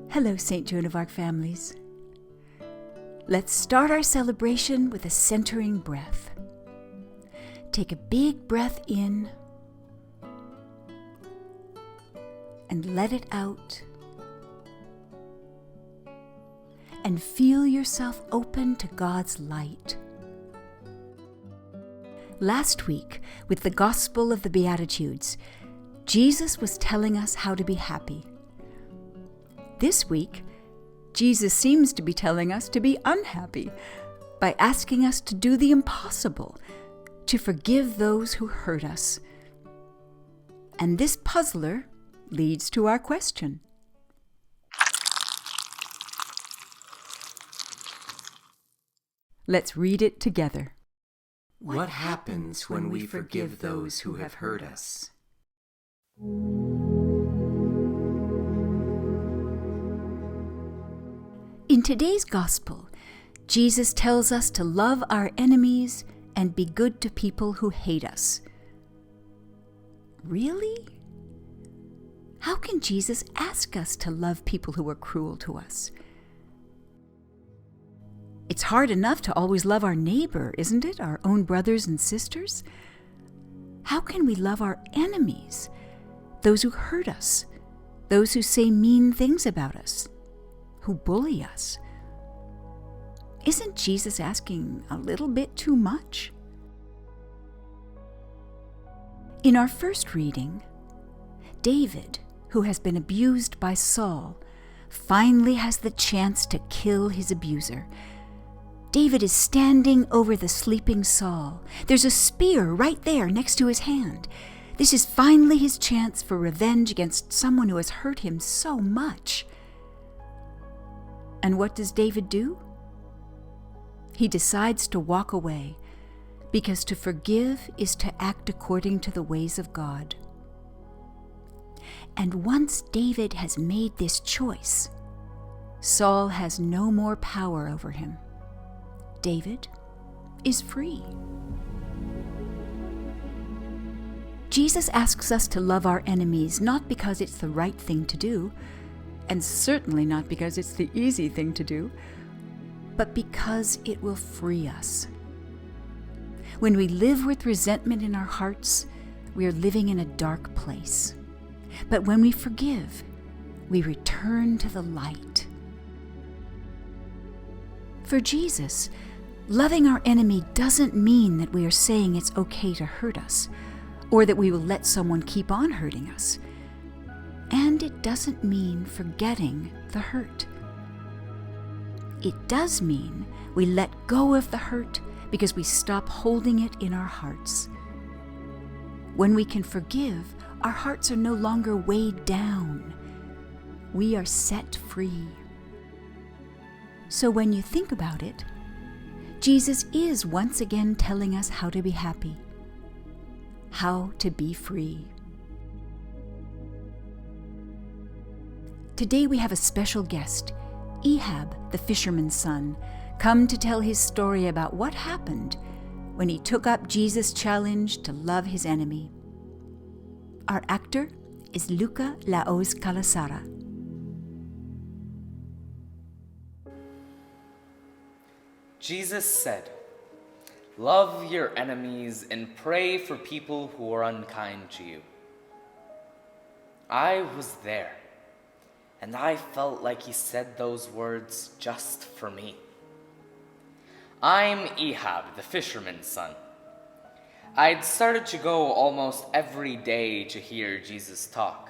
Hello, St. Joan of Arc families. Let's start our celebration with a centering breath. Take a big breath in and let it out. And feel yourself open to God's light. Last week, with the Gospel of the Beatitudes, Jesus was telling us how to be happy. This week, Jesus seems to be telling us to be unhappy by asking us to do the impossible, to forgive those who hurt us. And this puzzler leads to our question. Let's read it together. What happens when we forgive those who have hurt us? In today's Gospel, Jesus tells us to love our enemies and be good to people who hate us. Really? How can Jesus ask us to love people who are cruel to us? It's hard enough to always love our neighbor, isn't it? Our own brothers and sisters? How can we love our enemies, those who hurt us, those who say mean things about us, who bully us? Isn't Jesus asking a little bit too much? In our first reading, David, who has been abused by Saul, finally has the chance to kill his abuser. David is standing over the sleeping Saul. There's a spear right there next to his hand. This is finally his chance for revenge against someone who has hurt him so much. And what does David do? He decides to walk away, because to forgive is to act according to the ways of God. And once David has made this choice, Saul has no more power over him. David is free. Jesus asks us to love our enemies not because it's the right thing to do, and certainly not because it's the easy thing to do, but because it will free us. When we live with resentment in our hearts, we are living in a dark place. But when we forgive, we return to the light. For Jesus, loving our enemy doesn't mean that we are saying it's okay to hurt us, or that we will let someone keep on hurting us. And it doesn't mean forgetting the hurt. It does mean we let go of the hurt because we stop holding it in our hearts. When we can forgive, our hearts are no longer weighed down. We are set free. So when you think about it, Jesus is once again telling us how to be happy, how to be free. Today we have a special guest, Ihab, the fisherman's son, come to tell his story about what happened when he took up Jesus' challenge to love his enemy. Our actor is Luca La Hoz Calassara. Jesus said, "Love your enemies and pray for people who are unkind to you." I was there, and I felt like he said those words just for me. I'm Ihab, the fisherman's son. I'd started to go almost every day to hear Jesus talk.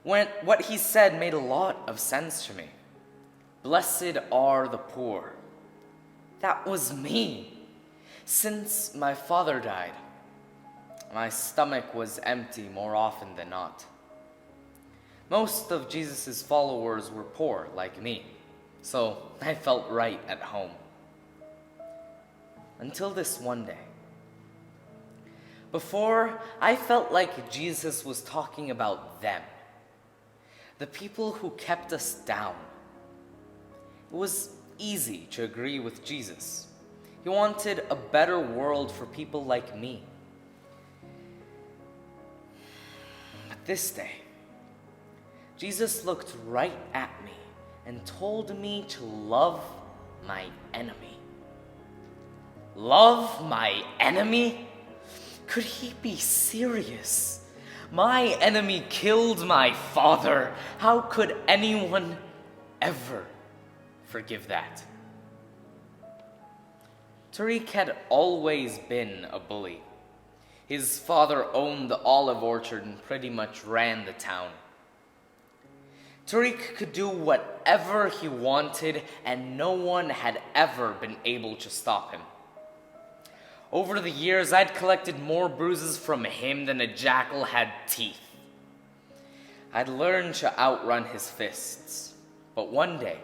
What he said made a lot of sense to me. Blessed are the poor. That was me. Since my father died, my stomach was empty more often than not. Most of Jesus' followers were poor, like me, so I felt right at home. Until this one day. Before, I felt like Jesus was talking about them, the people who kept us down. It was easy to agree with Jesus. He wanted a better world for people like me. this day, Jesus looked right at me and told me to love my enemy. Love my enemy? Could he be serious? My enemy killed my father. How could anyone ever forgive that? Tariq had always been a bully. His father owned the olive orchard and pretty much ran the town. Tariq could do whatever he wanted, and no one had ever been able to stop him. Over the years, I'd collected more bruises from him than a jackal had teeth. I'd learned to outrun his fists, but one day,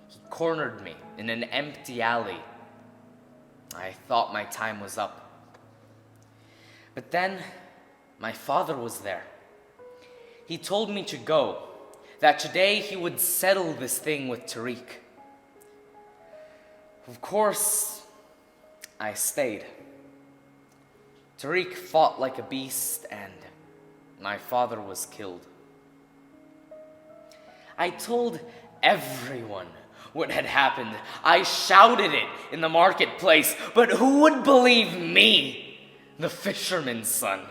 he cornered me in an empty alley. I thought my time was up. But then, my father was there. He told me to go, that today he would settle this thing with Tariq. Of course, I stayed. Tariq fought like a beast, and my father was killed. I told everyone what had happened. I shouted it in the marketplace, but who would believe me, the fisherman's son?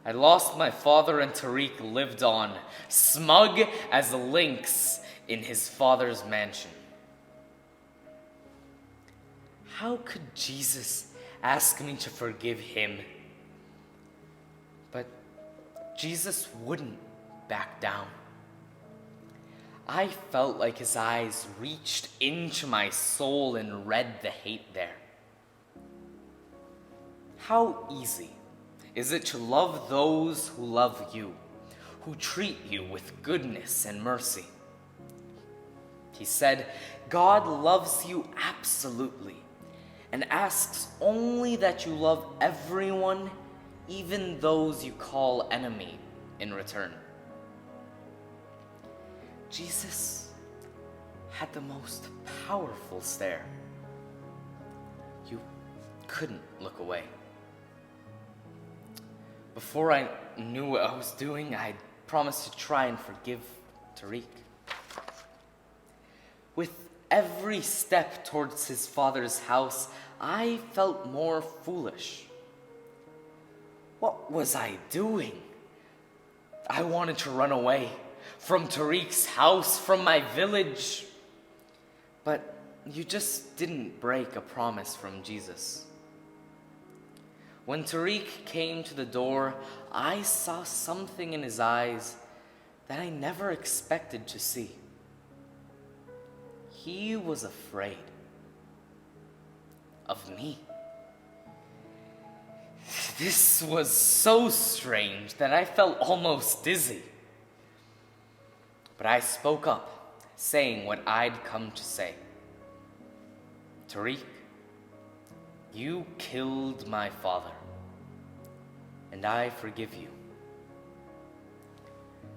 I lost my father, and Tariq lived on, smug as a lynx in his father's mansion. How could Jesus ask me to forgive him? But Jesus wouldn't back down. I felt like his eyes reached into my soul and read the hate there. How easy is it to love those who love you, who treat you with goodness and mercy? He said, God loves you absolutely and asks only that you love everyone, even those you call enemy, in return. Jesus had the most powerful stare. You couldn't look away. Before I knew what I was doing, I promised to try and forgive Tariq. With every step towards his father's house, I felt more foolish. What was I doing? I wanted to run away from Tariq's house, from my village. But you just didn't break a promise from Jesus. When Tariq came to the door, I saw something in his eyes that I never expected to see. He was afraid of me. This was so strange that I felt almost dizzy. But I spoke up, saying what I'd come to say. Tariq, you killed my father, and I forgive you.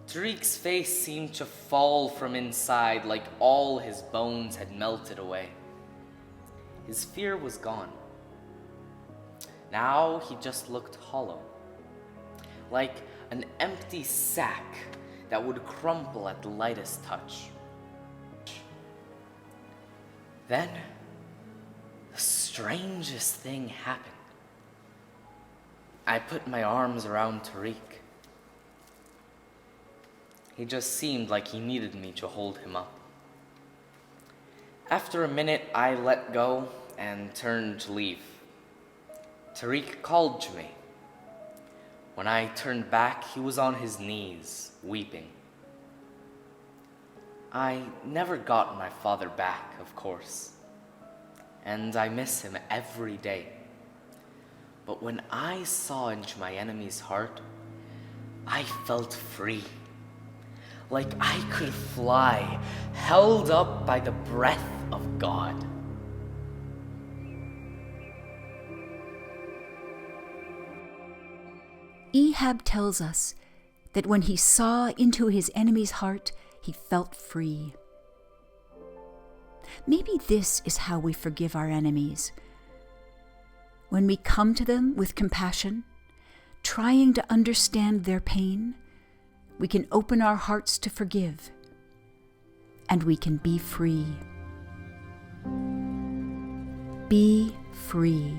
Tariq's face seemed to fall from inside like all his bones had melted away. His fear was gone. Now he just looked hollow, like an empty sack that would crumple at the lightest touch. Then, the strangest thing happened. I put my arms around Tariq. He just seemed like he needed me to hold him up. After a minute, I let go and turned to leave. Tariq called to me. When I turned back, he was on his knees, weeping. I never got my father back, of course, and I miss him every day. But when I saw into my enemy's heart, I felt free, like I could fly, held up by the breath of God. Ihab tells us that when he saw into his enemy's heart, he felt free. Maybe this is how we forgive our enemies. When we come to them with compassion, trying to understand their pain, we can open our hearts to forgive, and we can be free. Be free.